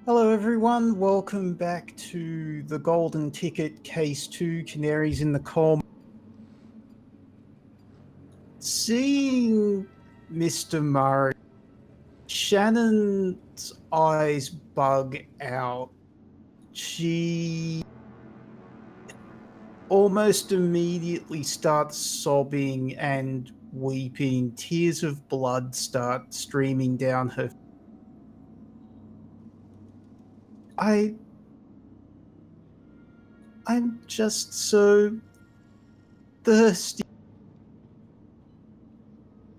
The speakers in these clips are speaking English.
Hello, everyone. Welcome back to the Golden Ticket Case 2 Canaries in the Coal. Seeing Mr. Murray, Shannon's eyes bug out. She almost immediately starts sobbing and weeping. Tears of blood start streaming down her. I I'm just so thirsty.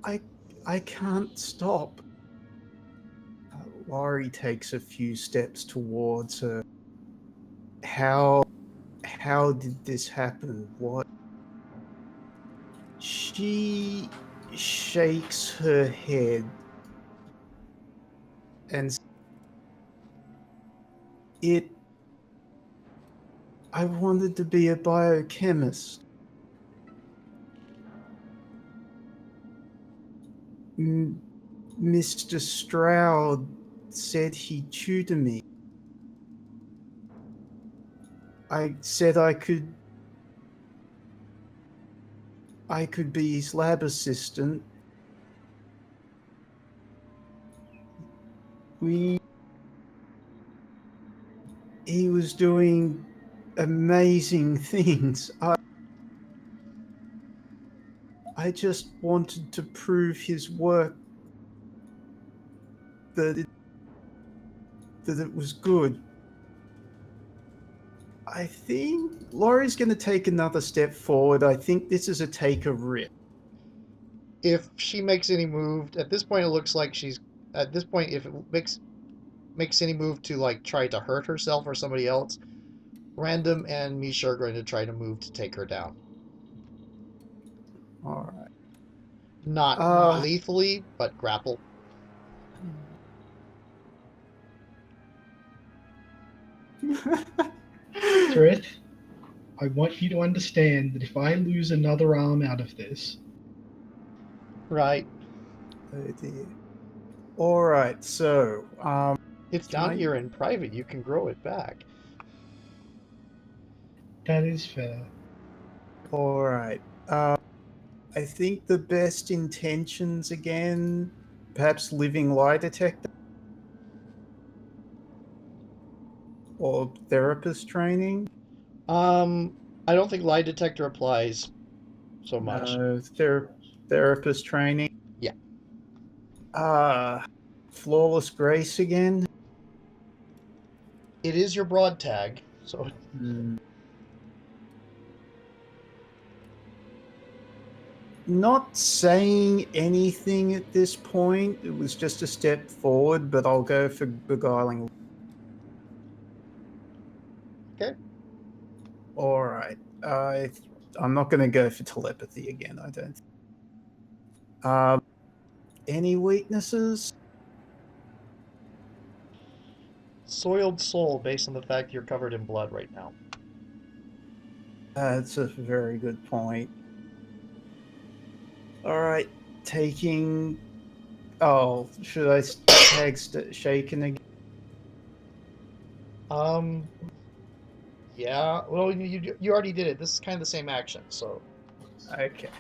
I I can't stop. Laurie takes a few steps towards her. How did this happen? What? She shakes her head and it I wanted to be a biochemist. Mr. Stroud said he'd tutor me. I said I could be his lab assistant. We He was doing amazing things. I just wanted to prove his work that it was good. I think Laurie's going to take another step forward. I think this is a take a risk. If she makes any move, at this point it looks like she's at this point if it makes any move to like try to hurt herself or somebody else, Random and Misha are going to try to move to take her down. All right. Not Uh, lethally, but grapple. Threat, I want you to understand that if I lose another arm out of this, Right. oh dear. All right. So, It's can down I? here in private. You can grow it back. that is fair. All right. I think the best intentions again. Perhaps living lie detector or therapist training. Um, I don't think lie detector applies so much. No, therapist training. Yeah. Uh Flawless grace again. It is your broad tag, so Hmm. Not saying anything at this point. It was just a step forward, but I'll go for beguiling. okay. All right. I'm not going to go for telepathy again. I don't. Um, any weaknesses? Soiled soul based on the fact you're covered in blood right now. That's a very good point. All right. Taking. Oh, should I tag shaken again? Um, yeah. Well, you already did it. This is kind of the same action, so Okay.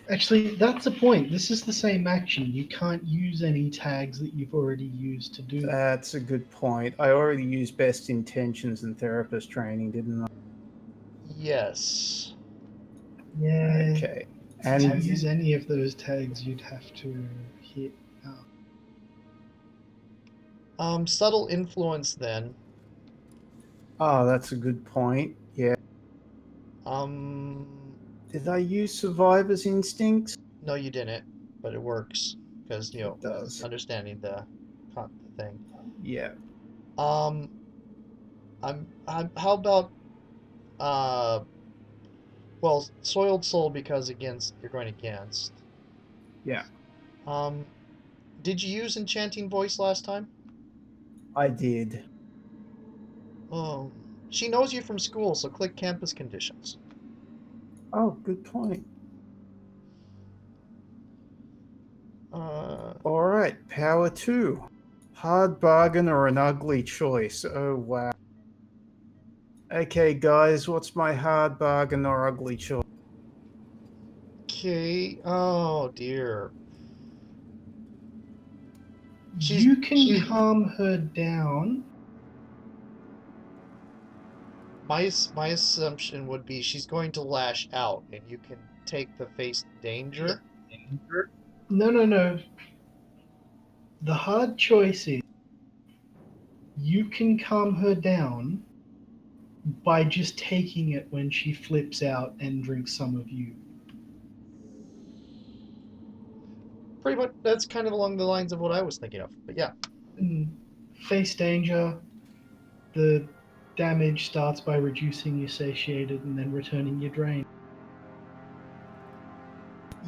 Actually, that's the point. This is the same action. You can't use any tags that you've already used to do that. That's a good point. I already used best intentions and therapist training, didn't yes. I? Yeah, Okay. to And use any of those tags, you'd have to hit. Subtle influence then. oh, that's a good point. Yeah. Um, Did I use survivor's instincts? no, you didn't, but it works because It does. understanding the thing. Yeah. Um, how about uh, well, soiled soul because against you're going against. Yeah. Um, did you use enchanting voice last time? I did. Oh, she knows you from school, so click campus conditions. Oh, good point. Uh, All right. Power two. Hard bargain or an ugly choice? Oh, wow. Okay, guys, what's my hard bargain or ugly choice? Okay. Oh dear. You can calm her down. My assumption would be she's going to lash out, and you can take the face danger. No, no, no. The hard choice is you can calm her down by just taking it when she flips out and drinks some of you. Pretty much, that's kind of along the lines of what I was thinking of. But yeah. And face danger, the damage starts by reducing your satiated and then returning your drain.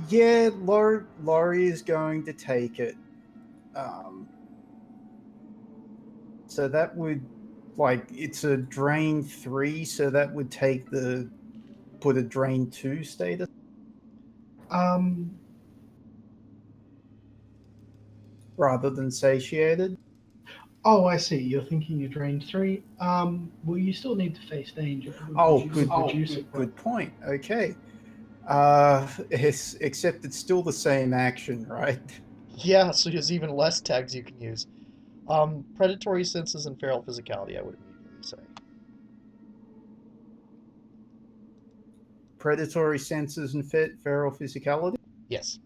Yeah, Laurie is going to take it. Um, so that would, like, it's a drain 3, so that would put a drain 2 status. Um, Rather than satiated. oh, I see. You're thinking you drained 3. Well, you still need to face danger. Oh, Reduce it. good point. Okay. Except it's still the same action, right? Yeah, so there's even less tags you can use. Predatory senses and feral physicality, I would immediately say. Predatory senses and feral physicality. Yes.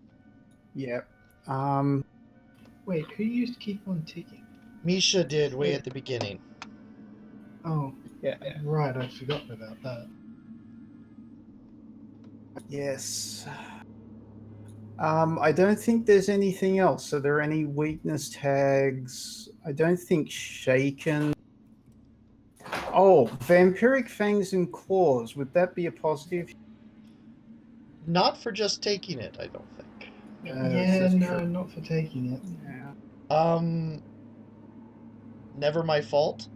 Yeah. Um. Wait, who used keep on ticking? Misha did way at the beginning. Oh, Yeah. right. I'd forgotten about that. Yes. I don't think there's anything else. Are there any weakness tags? I don't think shaken. Oh, vampiric fangs and claws. Would that be a positive? Not for just taking it, I don't think. Yeah, That's no, true. not for taking it. Yeah. Never my fault.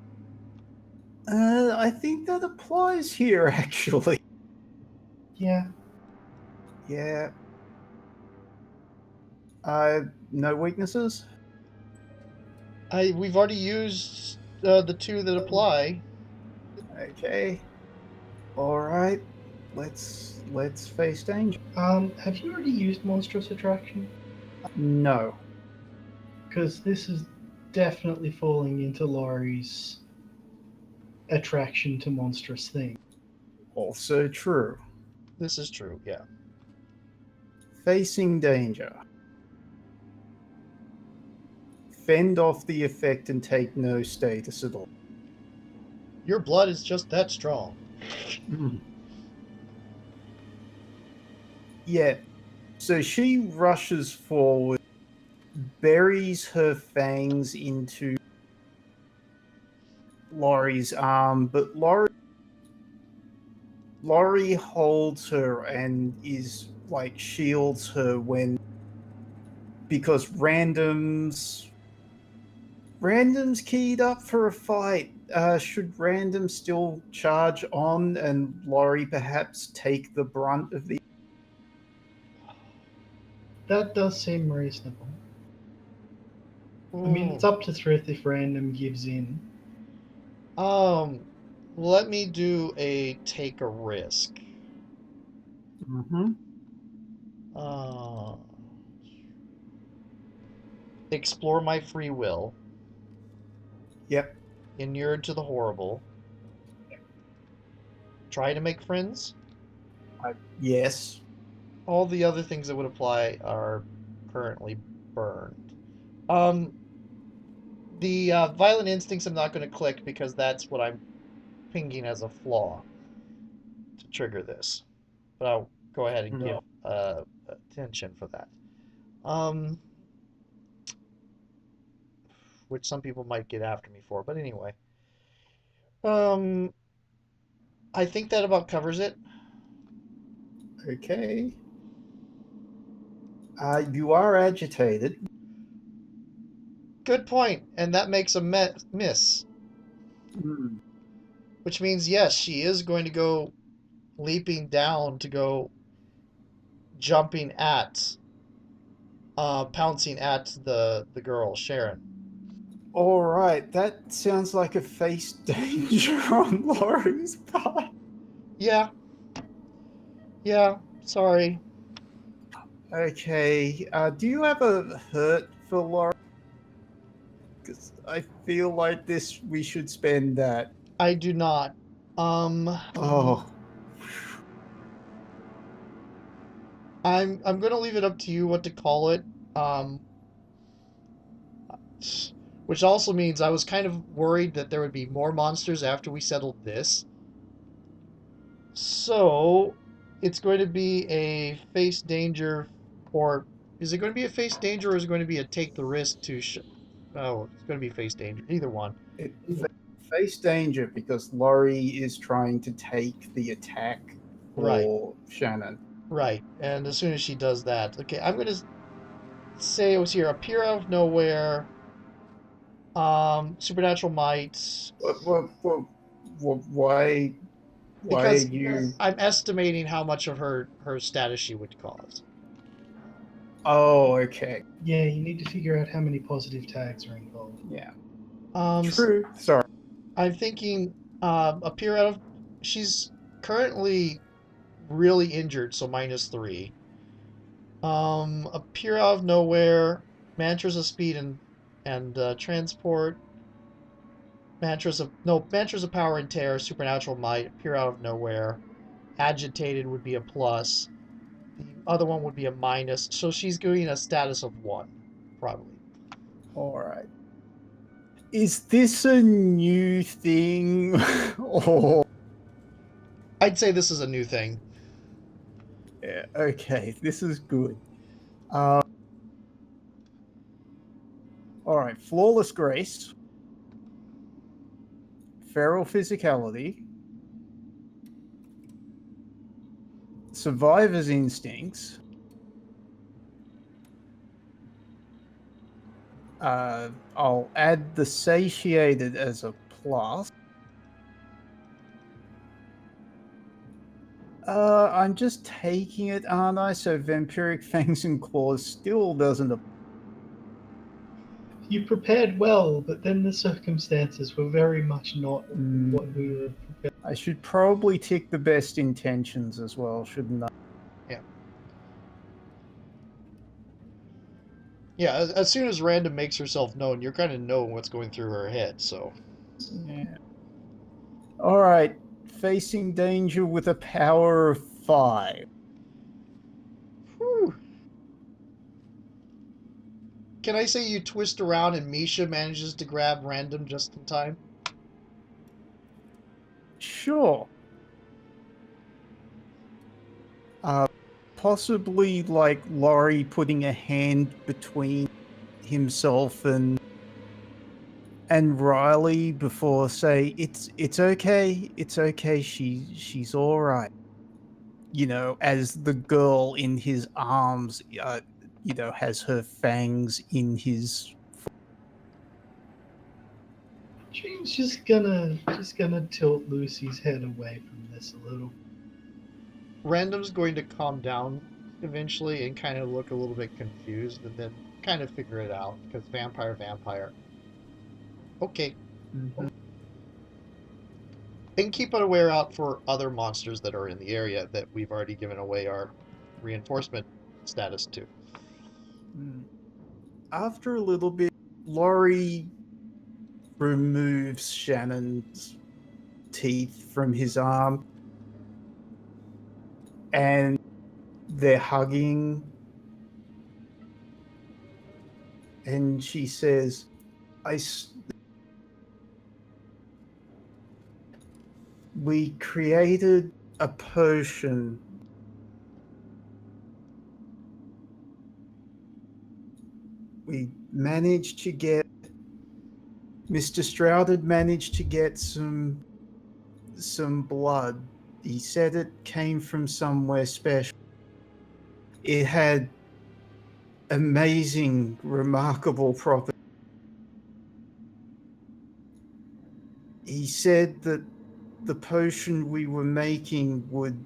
I think that applies here, actually. Yeah. Yeah. No weaknesses? We've already used the 2 that apply. Okay. All right. Let's face danger. Have you already used monstrous attraction? No. Because this is definitely falling into Laurie's attraction to monstrous things. Also true. This is true, yeah. Facing danger. Fend off the effect and take no status at all. Your blood is just that strong. Yeah. So she rushes forward, buries her fangs into Laurie's arm, but Laurie holds her and is like shields her because randoms keyed up for a fight. Should random still charge on and Laurie perhaps take the brunt of the? That does seem reasonable. Ooh. I mean, it's up to Thrith if random gives in. Let me do a take a risk. Mm-hmm. Explore my free will. Yep. Inured to the horrible. Try to make friends. Yes. All the other things that would apply are currently burned. The violent instincts I'm not going to click because that's what I'm pinging as a flaw to trigger this. But I'll go ahead and give attention for that. Which some people might get after me for, but anyway. I think that about covers it. Okay. You are agitated. Good point, and that makes a miss. Which means, yes, she is going to go leaping down to go jumping at, pouncing at the girl, Sharon. All right, that sounds like a face danger on Laurie's part. Yeah. Yeah. Sorry. Okay, do you have a hurt for Laurie? Because I feel like we should spend that. I do not. Oh, I'm gonna leave it up to you what to call it. Um, which also means I was kind of worried that there would be more monsters after we settled this. So, it's going to be a face danger, or is it going to be a face danger, or is it going to be a take the risk to? Oh, it's going to be face danger. Either one. it face danger because Laurie is trying to take the attack Right, for Shannon. right. And as soon as she does that, okay, I'm going to say it was here. Appear out of nowhere. Supernatural might. Why? Why are Because you? I'm estimating how much of her status she would cause. Oh, okay. Yeah, you need to figure out how many positive tags are involved. Yeah. Um, True. Sorry. I'm thinking appear out of. She's currently really injured, so -3. Appear out of nowhere. Mantras of speed and transport. Mantras of power and terror. Supernatural might appear out of nowhere. Agitated would be a plus. The other one would be a minus. So she's doing a status of 1, probably. All right. Is this a new thing, or? I'd say this is a new thing. Yeah, okay, this is good. All right, flawless grace, feral physicality, survivor's instincts. I'll add the satiated as a plus. I'm just taking it, aren't I? So vampiric fangs and claws still doesn't. You prepared well, but then the circumstances were very much not Mm, what we were prepared. I should probably tick the best intentions as well, shouldn't I? Yeah, as soon as Random makes herself known, you're kind of knowing what's going through her head, so. Yeah. All right, facing danger with a power of 5. Whew. Can I say you twist around and Misha manages to grab Random just in time? Sure. Possibly like Laurie putting a hand between himself and Riley before say it's okay, she's all right. You know, as the girl in his arms, has her fangs in his. James just gonna tilt Lucy's head away from this a little. Random's going to calm down eventually and kind of look a little bit confused and then kind of figure it out because vampire. Okay. Mhm. And keep an aware out for other monsters that are in the area that we've already given away our reinforcement status to. Mm. After a little bit, Laurie removes Shannon's teeth from his arm and they're hugging. And she says, we created a potion. We managed to get Mr. Stroud had managed to get some blood. He said it came from somewhere special. It had amazing, remarkable properties. He said that the potion we were making would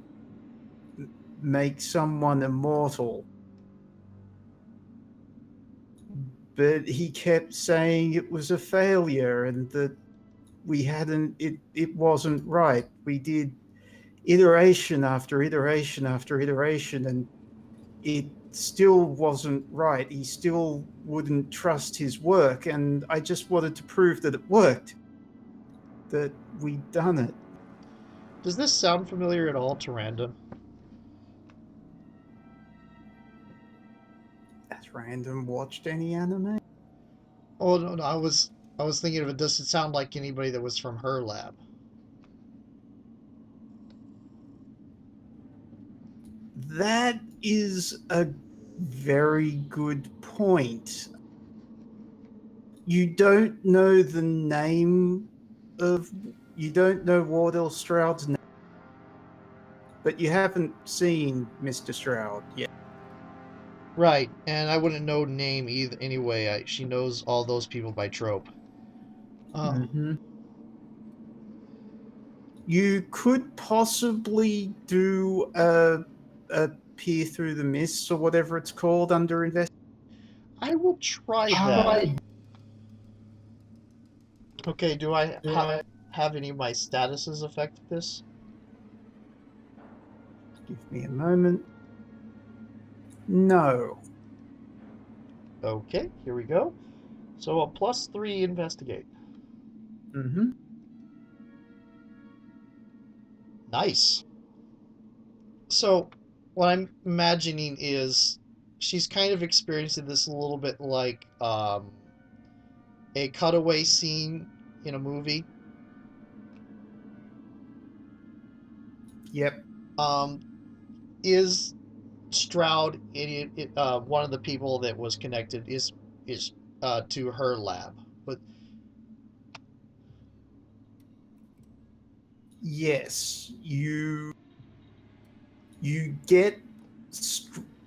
make someone immortal. but he kept saying it was a failure and that we hadn't, it wasn't right. We did iteration after iteration after iteration, and it still wasn't right. He still wouldn't trust his work, and I just wanted to prove that it worked, that we'd done it. Does this sound familiar at all to Random? Has Random watched any anime? Oh no, I was thinking of it. Does it sound like anybody that was from her lab? That is a very good point. You don't know the name of, you don't know Wardell Stroud's name, but you haven't seen Mr. Stroud yet. Right, and I wouldn't know name either anyway. She knows all those people by trope. Mm-hmm. You could possibly do a peer through the mists or whatever it's called under investigation. I will try that. Okay, do I have any of my statuses affect this? Give me a moment. No. Okay, here we go. So a +3 investigate. Mm-hmm. Nice. So what I'm imagining is she's kind of experiencing this a little bit like a cutaway scene in a movie. Yep. Um, is Stroud one of the people that was connected is to her lab, but Yes. You get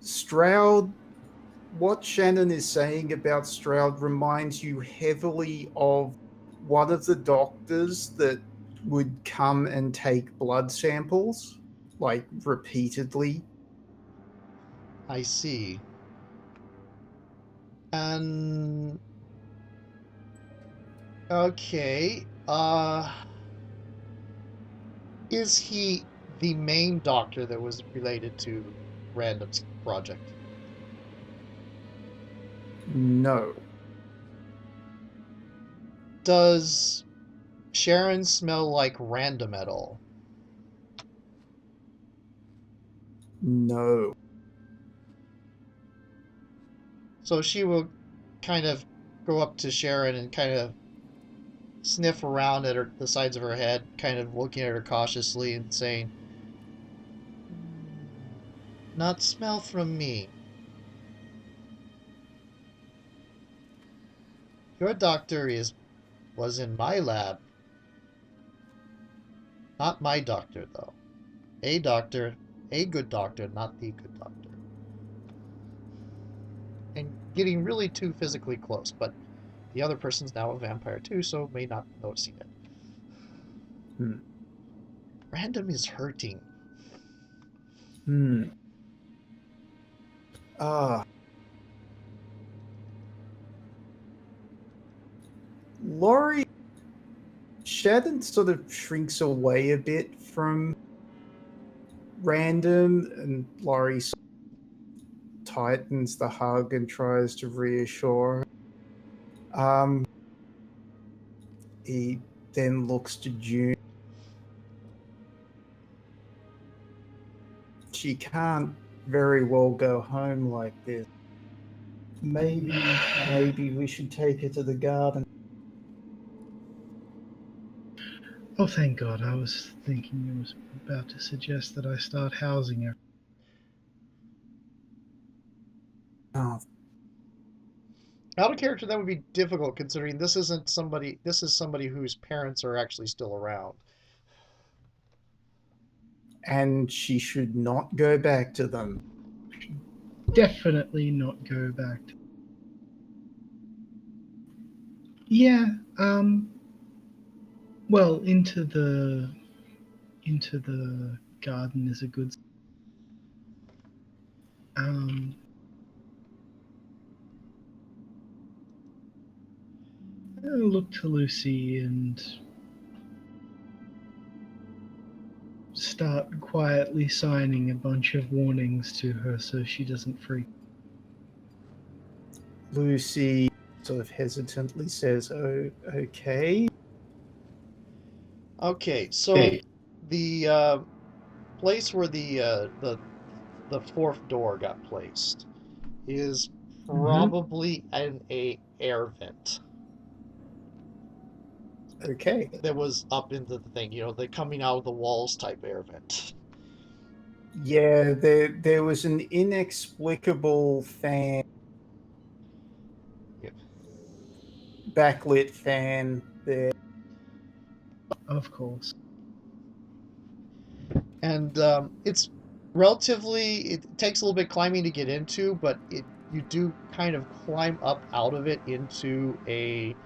Stroud. What Shannon is saying about Stroud reminds you heavily of one of the doctors that would come and take blood samples, like repeatedly. I see. And okay, is he the main doctor that was related to Random's project? No. Does Sharon smell like Random at all? No. So she will kind of go up to Sharon and kind of sniff around at the sides of her head, kind of looking at her cautiously and saying, "Not smell from me. Your doctor was in my lab. Not my doctor, though. A doctor, a good doctor, not the good doctor." And getting really too physically close, but the other person's now a vampire too, so may not be noticing it. Hmm. Random is hurting. Hmm. Ah. Laurie, Shannon sort of shrinks away a bit from Random, and Laurie tightens the hug and tries to reassure her. He then looks to June. She can't very well go home like this. Maybe we should take her to the garden. Oh, thank God. I was thinking you was about to suggest that I start housing her. Oh, Out of character, that would be difficult considering this isn't somebody. This is somebody whose parents are actually still around. and she should not go back to them. Definitely not go back to. Yeah, well, into the garden is a good. Um, I look to Lucy and start quietly signing a bunch of warnings to her so she doesn't freak. Lucy sort of hesitantly says, "Oh, okay." Okay, so the place where the fourth door got placed is probably an air vent Okay. that was up into the thing, the coming out of the walls type air vent. Yeah, there was an inexplicable fan, Yeah. backlit fan there. Of course. And it's it takes a little bit climbing to get into, but you do kind of climb up out of it into a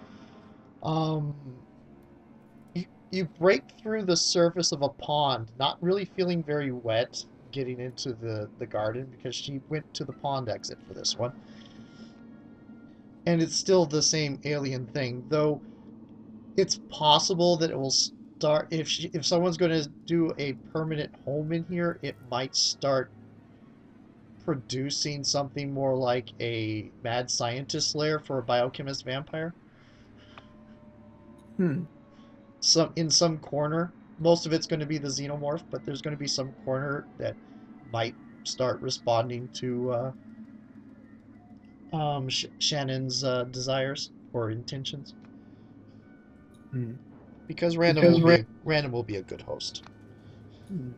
um you break through the surface of a pond, not really feeling very wet getting into the garden because she went to the pond exit for this one. And it's still the same alien thing, though it's possible that it will start if someone's going to do a permanent home in here, it might start producing something more like a mad scientist lair for a biochemist vampire. Hmm. In some corner, most of it's going to be the xenomorph, but there's going to be some corner that might start responding to Shannon's desires or intentions. Hmm. Because random will be a good host. Hmm.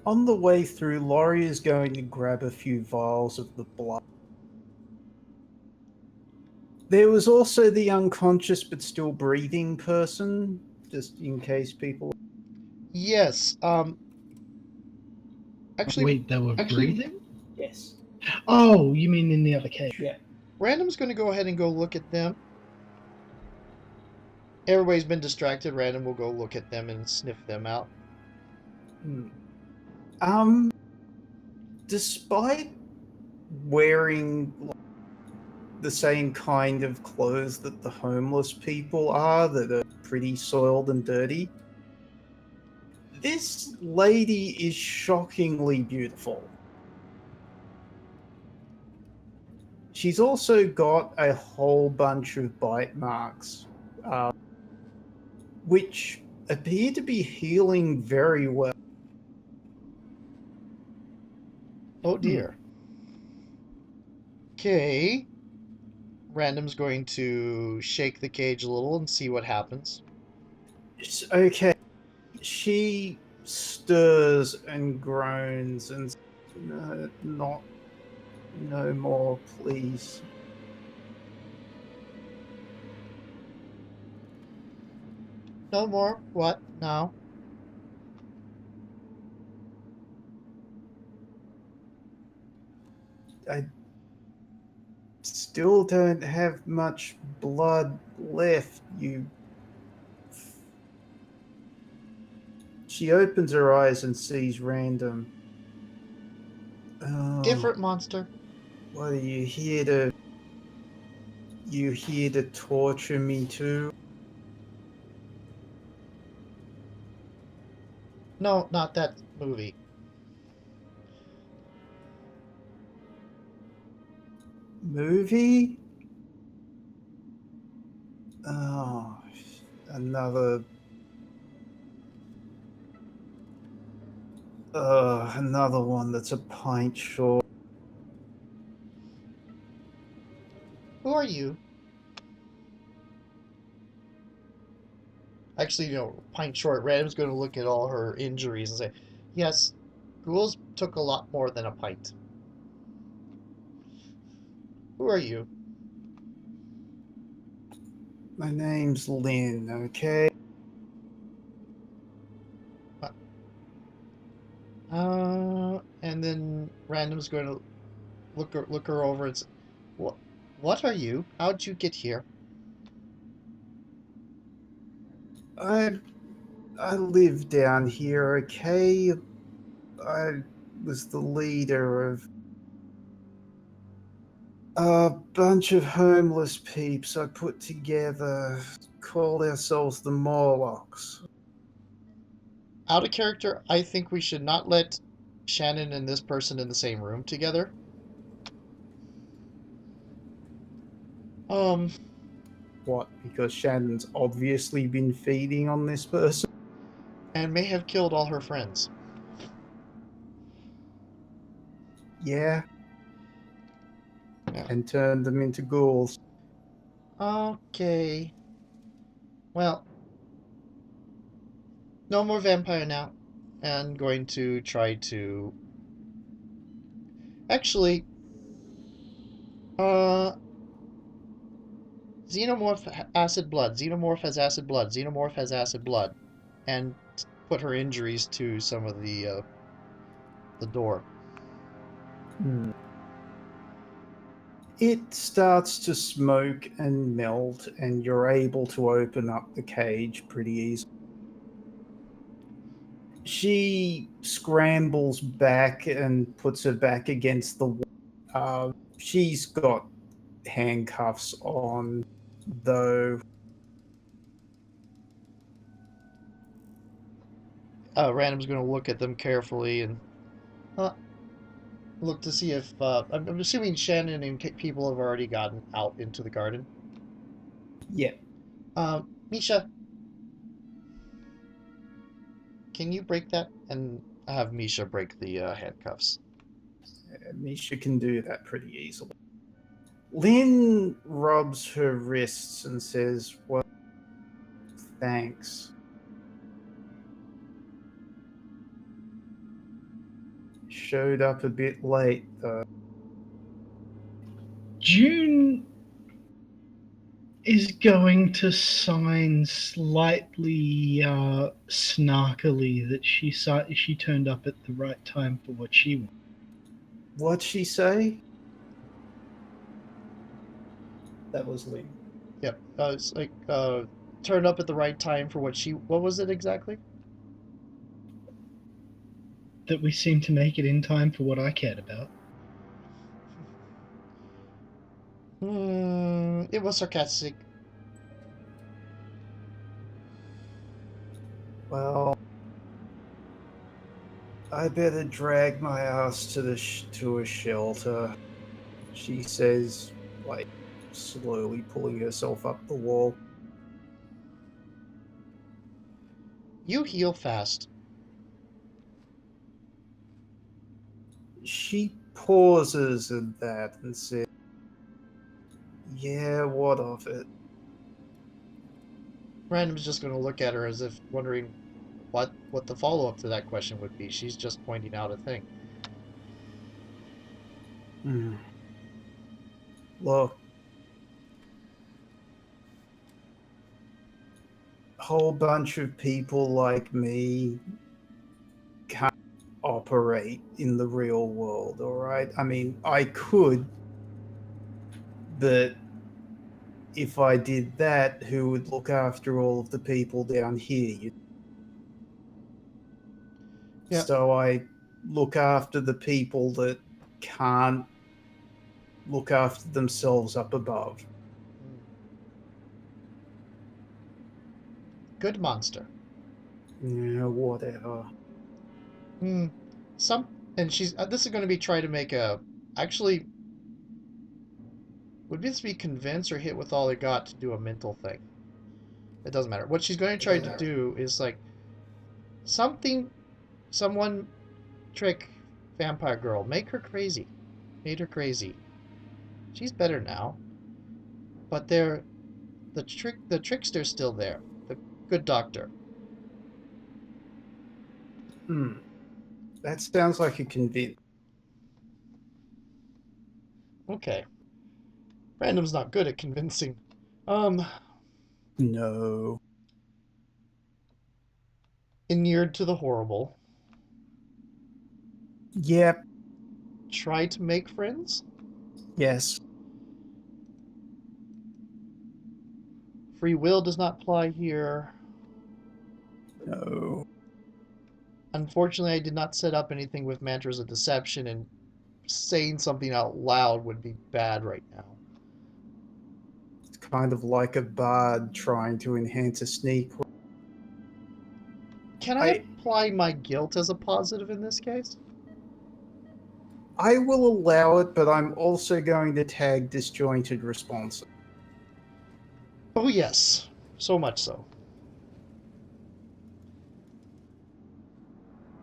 On the way through, Laurie is going to grab a few vials of the blood. There was also the unconscious but still breathing person, just in case people. Yes. Actually, Wait, they were breathing? Yes. Oh, you mean in the other cave? Yeah. Random's going to go ahead and go look at them. Everybody's been distracted. Random will go look at them and sniff them out. Hmm. Despite wearing the same kind of clothes that the homeless people are, that are pretty soiled and dirty, this lady is shockingly beautiful. She's also got a whole bunch of bite marks, which appear to be healing very well. Oh dear. Okay. Random's going to shake the cage a little and see what happens. Okay. She stirs and groans and no more, please. No more. What now? I still don't have much blood left. She opens her eyes and sees Random. Oh, Different monster. what are you here to? You here to torture me too? No, not that movie. Movie? Oh, another. Another one that's a pint short. Who are you? Actually, pint short. Random's going to look at all her injuries and say, yes, ghouls took a lot more than a pint. Who are you? My name's Lynn, okay? And then Random's going to look her over and say, what are you? How'd you get here? I I live down here, okay? I was the leader of A bunch of homeless peeps I put together, called ourselves the Morlocks. Out of character, I think we should not let Shannon and this person in the same room together. Um, What? Because Shannon's obviously been feeding on this person? and may have killed all her friends. Yeah, Yeah. and turned them into ghouls. Okay. Well, no more vampire now. And going to try to... Actually, uh, acid blood. Xenomorph has acid blood. Xenomorph has acid blood. And put her injuries to some of the door. Hmm. It starts to smoke and melt, and you're able to open up the cage pretty easily. She scrambles back and puts her back against the wall. She's got handcuffs on, though. Random's going to look at them carefully and uh, look to see if... I'm assuming Shannon and people have already gotten out into the garden. Yeah, Misha, can you break that? And have Misha break the handcuffs. Misha can do that pretty easily. Lynn rubs her wrists and says, "Well, thanks. Showed up a bit late, though." June is going to sign slightly snarkily that she turned up at the right time for what she wanted. What'd she say? That was Lynn. Yep. It's like turn up at the right time for what she... What was it exactly? That we seem to make it in time for what I cared about. It was sarcastic. Well, I better drag my ass to to a shelter, she says, like slowly pulling herself up the wall. You heal fast. She pauses at that and says, "Yeah, what of it?" Random's just going to look at her as if wondering what the follow-up to that question would be. She's just pointing out a thing. Hmm. Look, a whole bunch of people like me can't operate in the real world, all right? I mean, I could, but if I did that, who would look after all of the people down here? Yeah. So I look after the people that can't look after themselves up above. Good monster. Yeah, whatever. Hmm. Some... And she's... this is going to be try to make a... Actually, would this be convince or hit with all they got to do a mental thing? It doesn't matter. What she's going to try to do is like... Someone trick vampire girl. Make her crazy. Made her crazy. She's better now. But the trickster's still there. The good doctor. Hmm. That sounds like a convince. Okay. Random's not good at convincing. Um, No. Inured to the horrible. Yep. Try to make friends. Yes. Free will does not apply here. No. Unfortunately, I did not set up anything with mantras of deception and saying something out loud would be bad right now. It's kind of like a bard trying to enhance a sneak. Can I apply my guilt as a positive in this case? I will allow it, but I'm also going to tag disjointed responses. Oh, yes. So much so.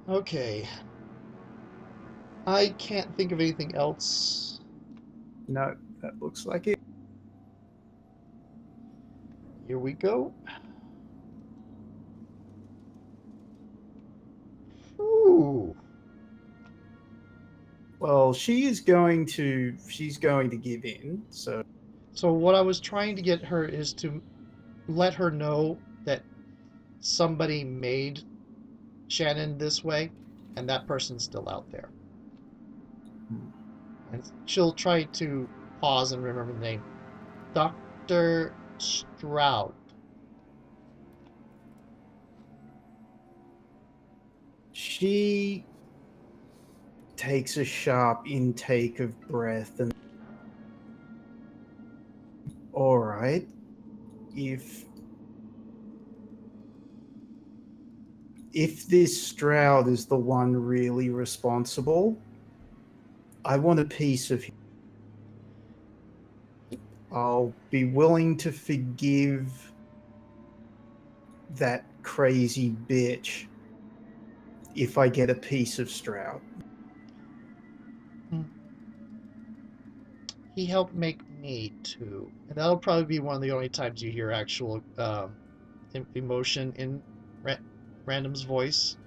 Okay. I can't think of anything else. No, that looks like it. Here we go. Ooh. Well, she's going to give in, so So what I was trying to get her is to let her know that somebody made Shannon this way, and that person's still out there. And she'll try to pause and remember the name. Dr. Stroud. she takes a sharp intake of breath and all right, if this Stroud is the one really responsible, I want a piece of him. I'll be willing to forgive that crazy bitch if I get a piece of Stroud. He helped make me too. And that'll probably be one of the only times you hear actual emotion in Random's voice.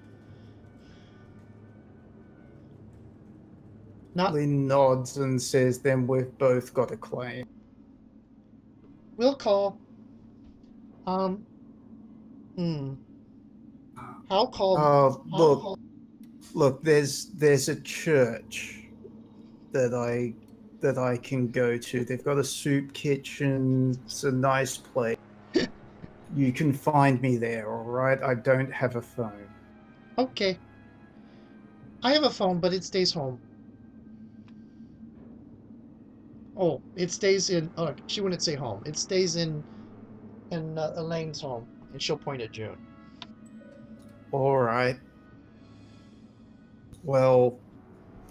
Not. Lynn nods and says, then we've both got a claim. We'll call. How call? Look. There's a church that I can go to. They've got a soup kitchen. It's a nice place. You can find me there, all right? I don't have a phone. Okay. I have a phone, but it stays home. Oh, it stays in. Oh, she wouldn't say home. It stays in Elaine's home, and she'll point at June. All right. Well,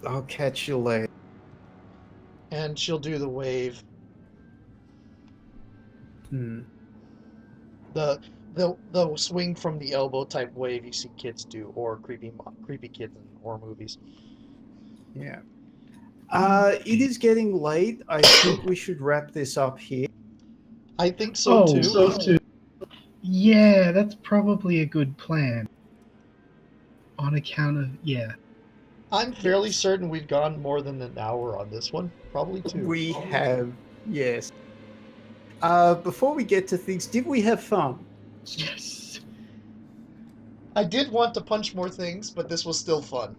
I'll catch you later. And she'll do the wave. The swing from the elbow type wave you see kids do, or creepy kids in horror movies. Yeah. It is getting late. I think we should wrap this up here. I think so too. Yeah, that's probably a good plan. On account of I'm fairly certain we've gone more than an hour on this one. Probably two. We have, yes. Before we get to things, did we have fun? Yes. I did want to punch more things, but this was still fun.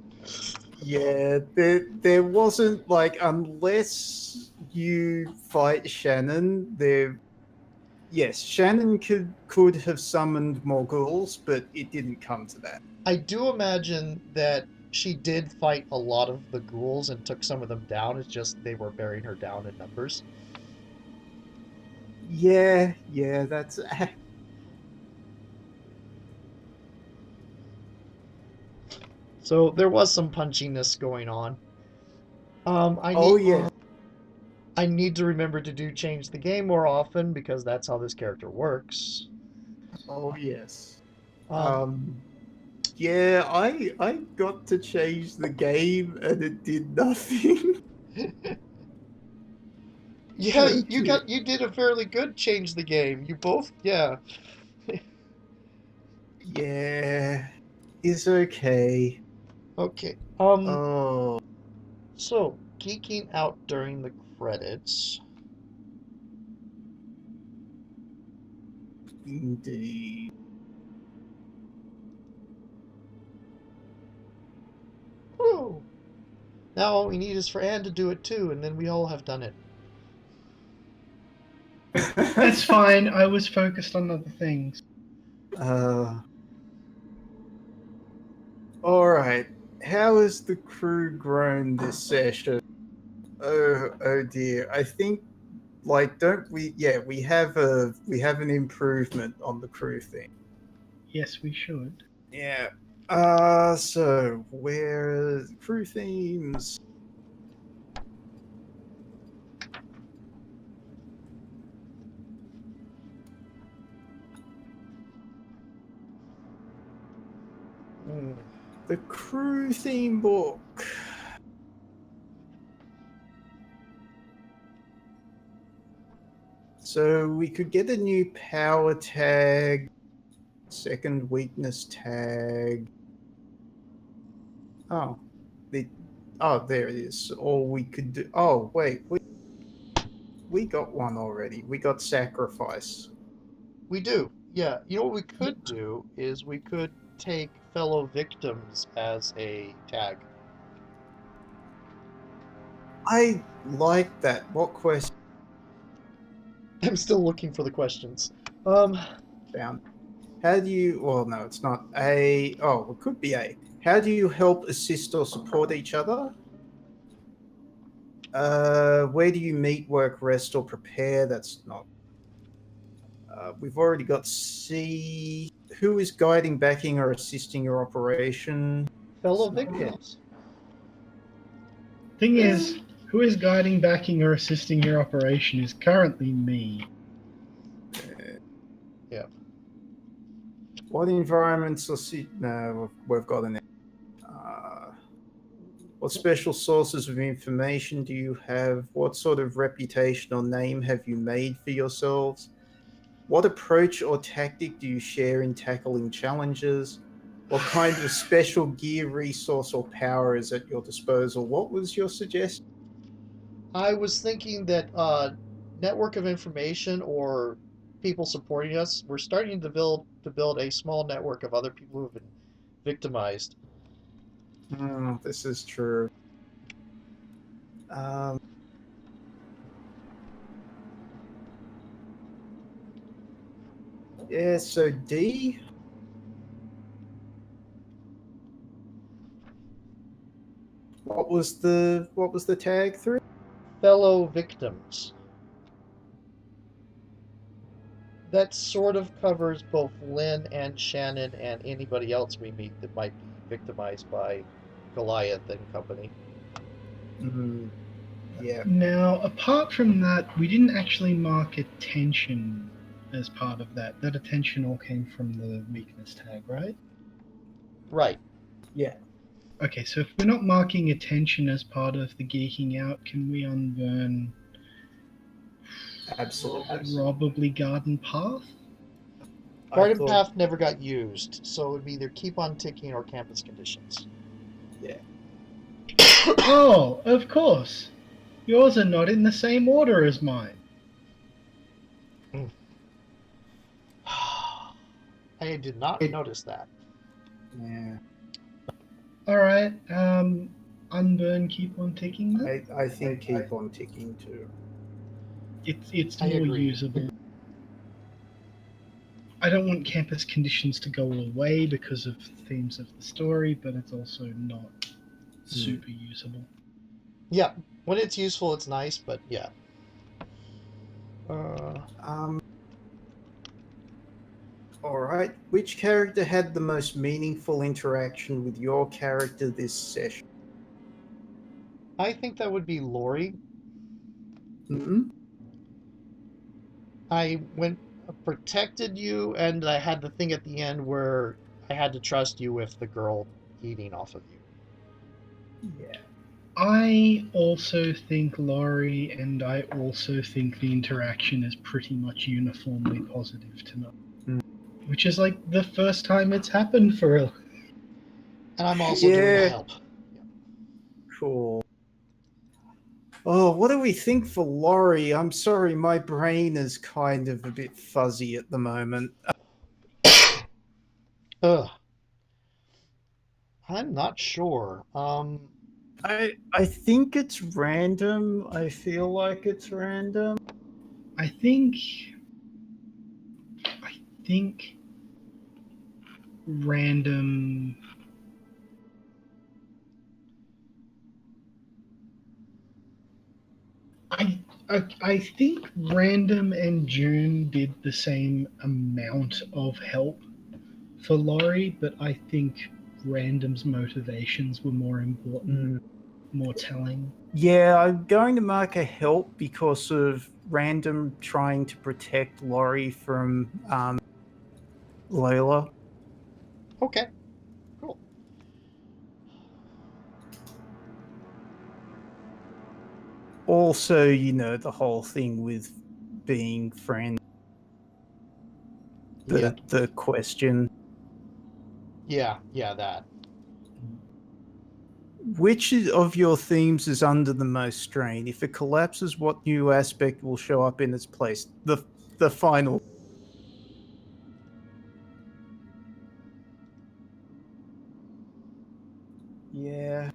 Yeah, there wasn't, like, unless you fight Shannon, yes, Shannon could have summoned more ghouls, but it didn't come to that. I do imagine that she did fight a lot of the ghouls and took some of them down. It's just they were bearing her down in numbers. Yeah, that's... So there was some punchiness going on. Yeah. I need to remember to change the game more often because that's how this character works. Oh, yes. Yeah, I got to change the game and it did nothing. Yeah, you did a fairly good change the game. You both, yeah. Yeah, it's okay. Okay. Oh, So geeking out during the credits. indeed. Woo! Now all we need is for Anne to do it too, and then we all have done it. That's fine. I was focused on other things. All right. how has the crew grown this session? Oh dear. I think don't we? Yeah, we have an improvement on the crew thing. Yes, we should. Yeah. So where crew themes? The crew theme book. So we could get a new power tag, second weakness tag. Oh, there it is. Or we could do. Oh, wait, we got one already. We got sacrifice. We do. Yeah. You know what we could do is we could take fellow victims as a tag. I like that. What question I'm still looking for the questions. found? How do you? Well, no, it's not A. Oh, it could be A. How do you help, assist, or support each other? Where do you meet, work, rest, or prepare? That's not. We've already got C. Who is guiding, backing, or assisting your operation? Fellow It's not- victims. Thing is, who is guiding, backing, or assisting your operation is currently me. Yeah. What environments or no, we've got an. What special sources of information do you have? What sort of reputation or name have you made for yourselves? What approach or tactic do you share in tackling challenges? What kind of special gear, resource, or power is at your disposal? What was your suggestion? I was thinking that network of information or people supporting us. We're starting to build a small network of other people who have been victimized. This is true. Yeah, so D. What was the tag through? Fellow victims. That sort of covers both Lynn and Shannon and anybody else we meet that might be victimized by Goliath and company. Yeah. Now, apart from that, we didn't actually mark attention as part of that. That attention all came from the weakness tag, right? Right. Yeah. Okay, so if we're not marking attention as part of the geeking out, can we unburn Absolutely. probably Garden Path? Garden Path never got used, so it would be either keep on ticking or campus conditions. Yeah. Oh, of course. Yours are not in the same order as mine. I did not notice that. Yeah. All right. Unburn, keep on ticking. Then? I think keep on ticking too. It's I more agree. usable. I don't want campus conditions to go away because of themes of the story, but it's also not super usable. Yeah, when it's useful, it's nice, but yeah. All right. Which character had the most meaningful interaction with your character this session? I think that would be Lori. Hmm. I protected you, and I had the thing at the end where I had to trust you with the girl eating off of you. Yeah. I also think Laurie, and I also think the interaction is pretty much uniformly positive tonight. Which is like the first time it's happened for her. And I'm also doing the help. Cool. Oh, what do we think for Laurie? I'm sorry, my brain is kind of a bit fuzzy at the moment. Ugh. I'm not sure. I think it's random. I feel like it's random. I think random I think Random and June did the same amount of help for Laurie, but I think Random's motivations were more important, Mm. more telling. Yeah, I'm going to mark a help because of Random trying to protect Laurie from Layla. Okay, cool. Also, the whole thing with being friends, Yeah, the question. yeah, that. Which of your themes is under the most strain? If it collapses, what new aspect will show up in its place? The final. Yeah.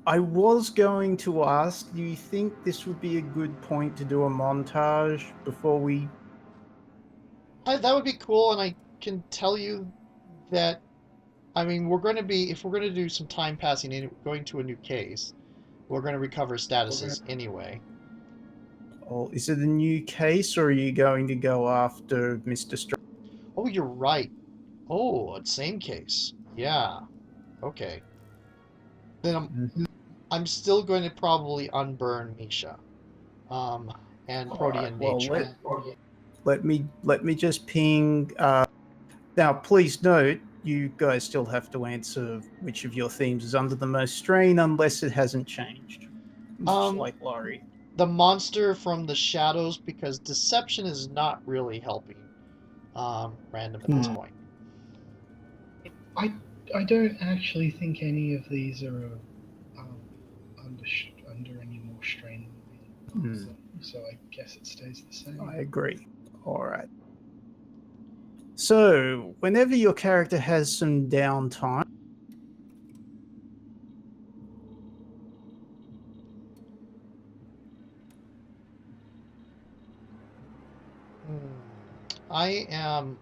I was going to ask, do you think this would be a good point to do a montage before we? That would be cool, and I can tell you that, I mean, if we're going to do some time passing in, going to a new case, we're going to recover statuses anyway. Oh, is it a new case, or are you going to go after Mr. Strange? Oh, you're right. Oh, same case. Yeah. Okay. Then I'm still going to probably unburn Misha. Um, and All right. Protean Well, nature. let me just ping. Now, please note, you guys still have to answer which of your themes is under the most strain, unless it hasn't changed. Much Um, like Laurie. the monster from the shadows, because deception is not really helping Random at this Hmm. point. I I don't actually think any of these are um, under under any more strain than the Hmm. others, so I guess it stays the same. I agree. All right. So, whenever your character has some downtime, I am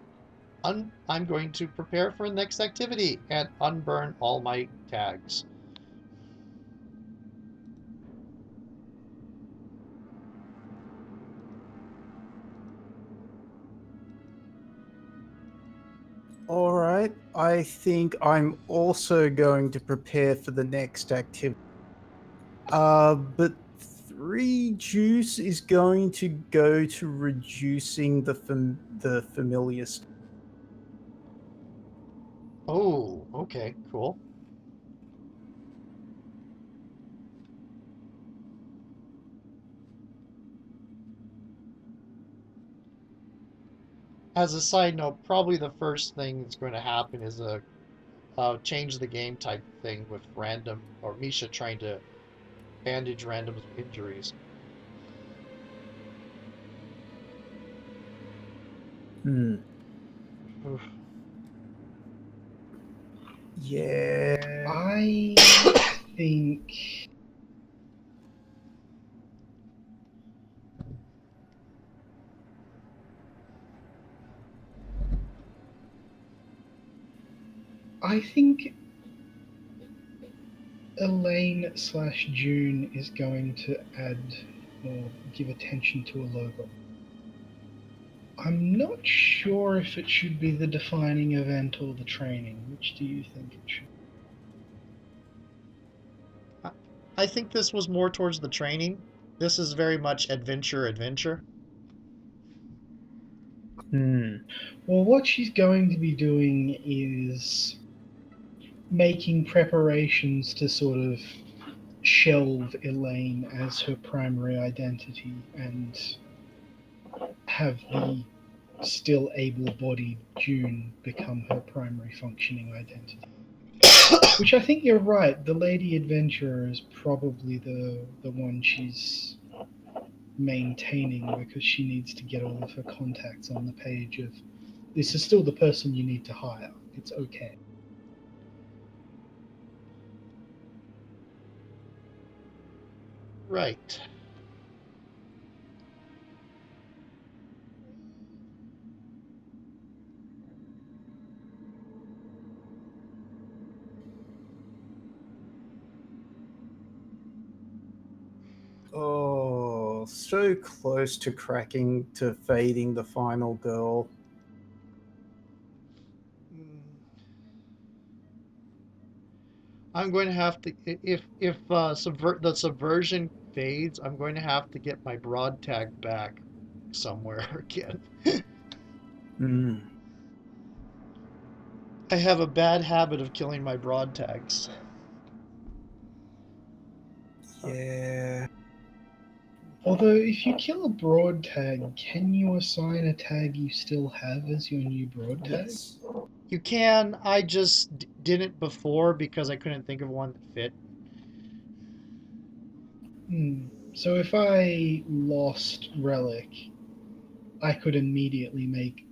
I'm going to prepare for the next activity and unburn all my tags. all right, I think I'm also going to prepare for the next activity. But three juice is going to go to reducing the familiar. Oh, okay, cool. As a side note, probably the first thing that's going to happen is a change the game type thing with Random or Misha trying to bandage Random's injuries. Hmm. Oof. Yeah. I think I think Elaine slash June is going to add or give attention to a logo. I'm not sure if it should be the defining event or the training. Which do you think it should? I think this was more towards the training. This is very much adventure. Hmm. Well, what she's going to be doing is making preparations to sort of shelve Elaine as her primary identity and have the still able bodied June become her primary functioning identity. Which I think you're right, the Lady Adventurer is probably the one she's maintaining because she needs to get all of her contacts on the page of this is still the person you need to hire. It's okay. Right. so close to fading the final girl. I'm going to have to, if the subversion fades, I'm going to have to get my broad tag back somewhere again. Mm. I have a bad habit of killing my broad tags. Yeah. Although, if you kill a broad tag, can you assign a tag you still have as your new broad tag? Yes. You can. I just didn't before because I couldn't think of one that fit. So if I lost Relic, I could immediately make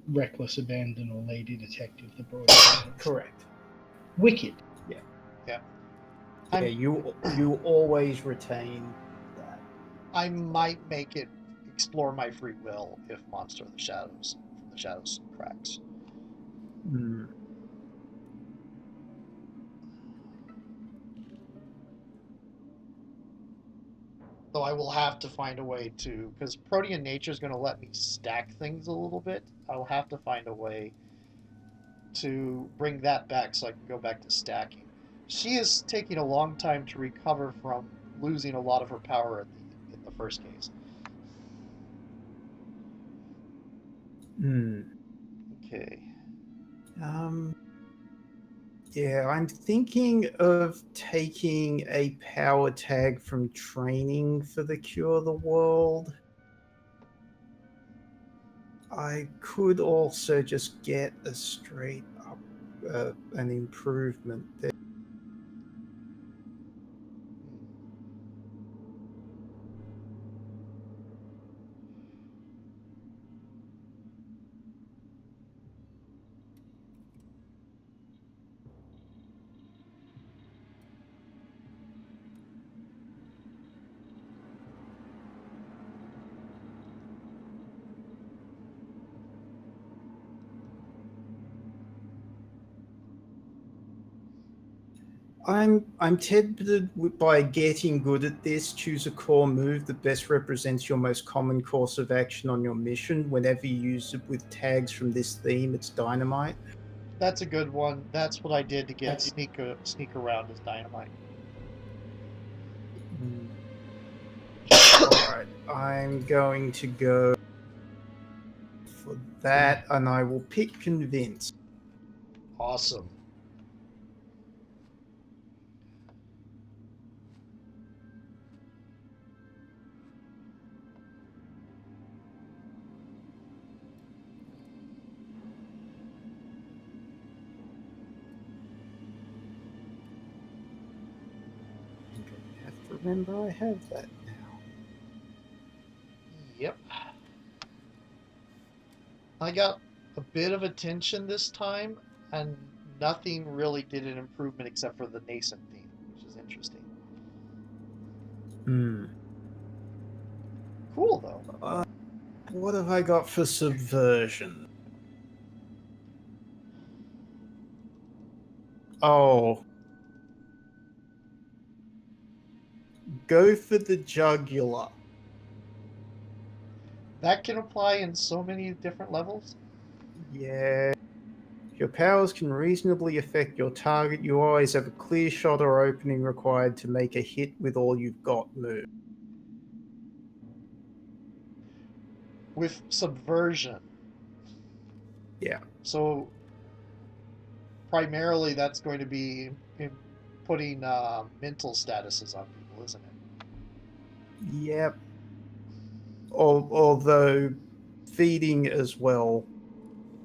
Reckless Abandon or Lady Detective the broad tags. Correct. Wicked. Yeah. Yeah, you always retain that. I might make it explore my free will if Monster of the Shadows from the Shadows cracks. Mm. Though I will have to find a way to, because Protean Nature is going to let me stack things a little bit. I will have to find a way to bring that back so I can go back to stacking. She is taking a long time to recover from losing a lot of her power in the first case. Mm. Okay. Yeah, I'm thinking of taking a power tag from training for the Cure the World. I could also just get a straight up an improvement there. I'm tempted by getting good at this. Choose a core move that best represents your most common course of action on your mission. Whenever you use it with tags from this theme, it's dynamite. That's a good one. That's what I did to get sneak around as dynamite. All right, I'm going to go for that, and I will pick convince. Awesome. I have to remember I have that now. Yep. I got a bit of attention this time, and nothing really did an improvement except for the nascent theme, which is interesting. Cool, though. What have I got for subversion? Oh. Go for the jugular. That can apply in so many different levels. Yeah. If your powers can reasonably affect your target, you always have a clear shot or opening required to make a hit with all you've got move. With subversion. Yeah. So primarily that's going to be putting mental statuses on people, isn't it? Yep. Although feeding as well.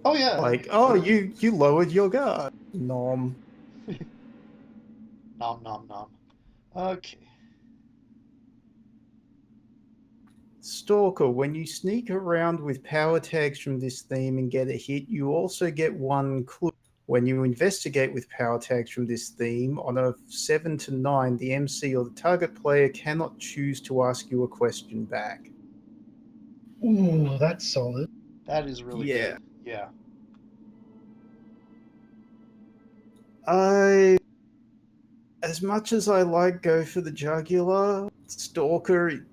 Oh yeah. Like, oh, you lowered your guard. Nom. Nom nom nom. Okay. Stalker, when you sneak around with power tags from this theme and get a hit, you also get one clue. When you investigate with power tags from this theme, on a 7 to 9, the MC or the target player cannot choose to ask you a question back. Ooh, that's solid. That is really Yeah. good. Yeah. As much as I like go for the jugular, Stalker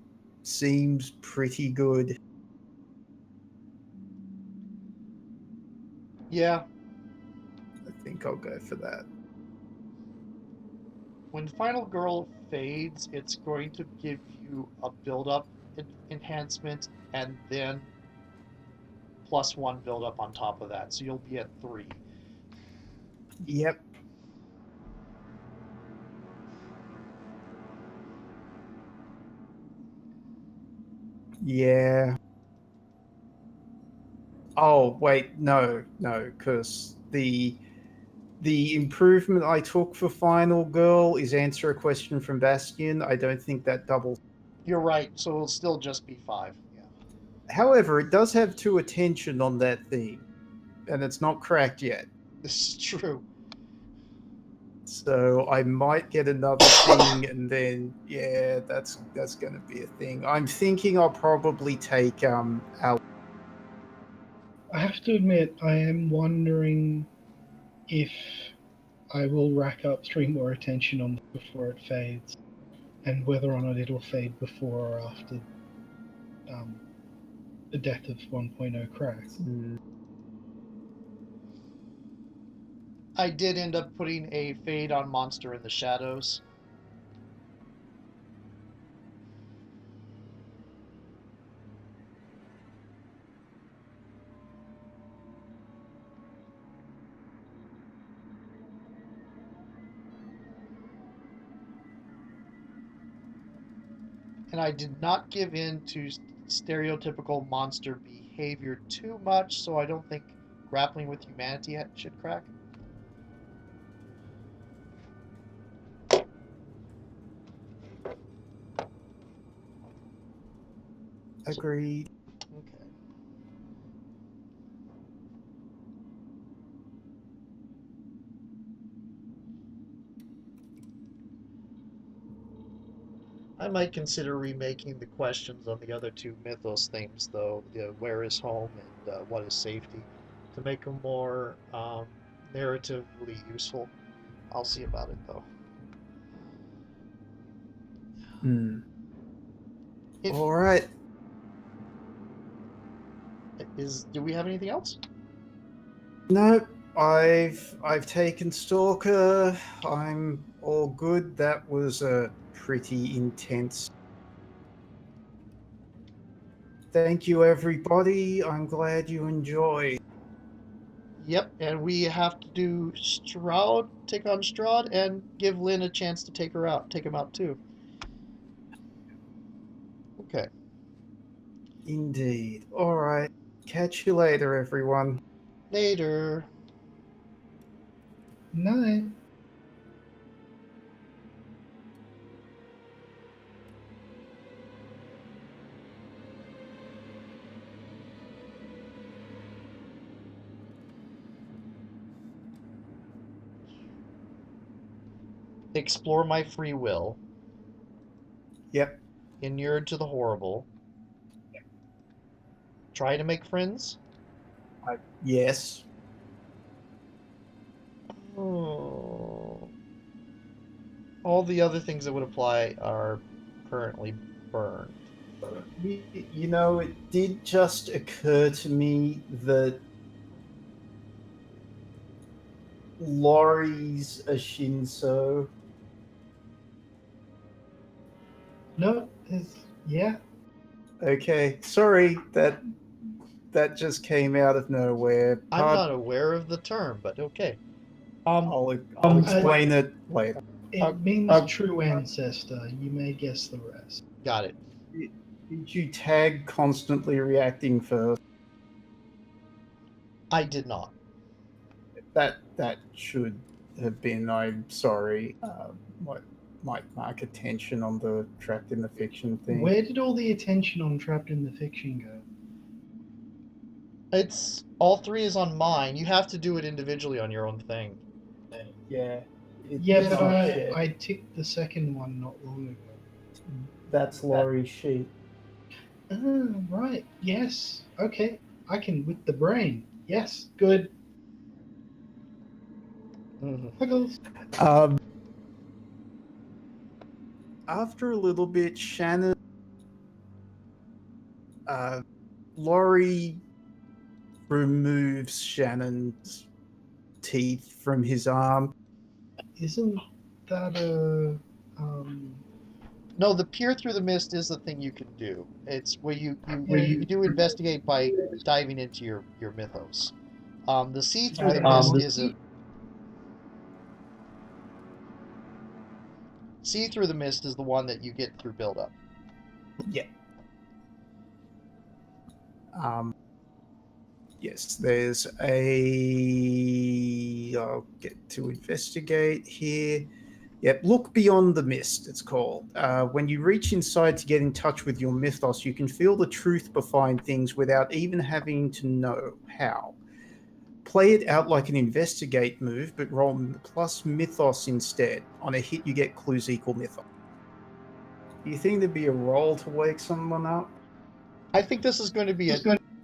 seems pretty good. Yeah. I think I'll go for that. When Final Girl fades, it's going to give you a build-up enhancement and then +1 build-up on top of that. So you'll be at 3. Yep. Yeah. Oh, wait, no, because the improvement I took for Final Girl is answer a question from Bastion. I don't think that doubles. You're right, so it'll still just be 5. Yeah. However, it does have 2 attention on that thing, and it's not cracked yet. This is true. So I might get another thing, and then yeah, that's going to be a thing. I'm thinking I'll probably take Al. I have to admit, I am wondering if I will rack up 3 more attention on this before it fades, and whether or not it'll fade before or after the death of 1.0 crack. I did end up putting a fade on Monster in the Shadows. And I did not give in to stereotypical monster behavior too much, so I don't think grappling with humanity should crack. Agreed. Okay. I might consider remaking the questions on the other 2 Mythos themes, though, the where is home and what is safety, to make them more narratively useful. I'll see about it, though. All right. Do we have anything else? Nope. I've taken Stalker. I'm all good. That was a pretty intense. Thank you, everybody. I'm glad you enjoyed. Yep, and we have to do Stroud, take on Stroud, and give Lynn a chance to take him out too. Okay. Indeed. All right. Catch you later, everyone. Later. Night. Explore my free will. Yep. Inured to the horrible. Try to make friends. Yes. Oh. All the other things that would apply are currently burned. You know, it did just occur to me that Laurie's a Shinso. No, yeah. Okay, sorry, that just came out of nowhere. I'm not aware of the term, but okay. I'll explain it later. It means true ancestor. You may guess the rest. Got it. Did you tag constantly reacting first? I did not. That should have been. I'm sorry. Might mark attention on the trapped in the fiction thing. Where did all the attention on trapped in the fiction go? It's all 3 is on mine. You have to do it individually on your own thing. Yeah. Yeah, but I ticked the second one not long ago. That's Laurie's sheet. Oh, right. Yes. Okay. I can with the brain. Yes. Good. Puggles. After a little bit, Shannon Laurie removes Shannon's teeth from his arm. Isn't that a No, the peer through the mist is the thing you can do. It's where Yeah, you do investigate by diving into your mythos. The see through the I- mist is a see through the mist is the one that you get through build up. Yeah. Yes, there's a. I'll get to investigate here. Yep, look beyond the mist, it's called. When you reach inside to get in touch with your mythos, you can feel the truth behind things without even having to know how. Play it out like an investigate move, but roll plus mythos instead. On a hit, you get clues equal mythos. Do you think there'd be a roll to wake someone up? I think this is going to be a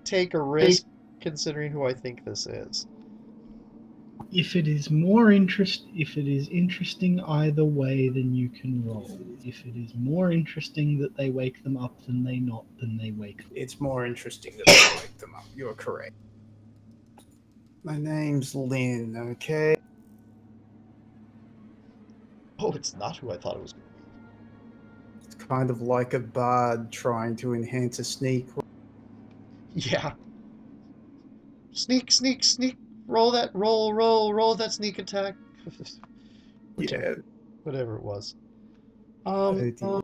take a risk considering who I think this is. if it is interesting either way, then you can roll. If it is more interesting that they wake them up than they not, then they wake them. It's more interesting that they wake them up. You're correct. My name's Lynn, okay? Oh, it's not who I thought it was going to be. It's kind of like a bard trying to enhance a sneak. Yeah. Sneak, sneak, sneak. Roll that sneak attack. Yeah, Whatever it was. 30.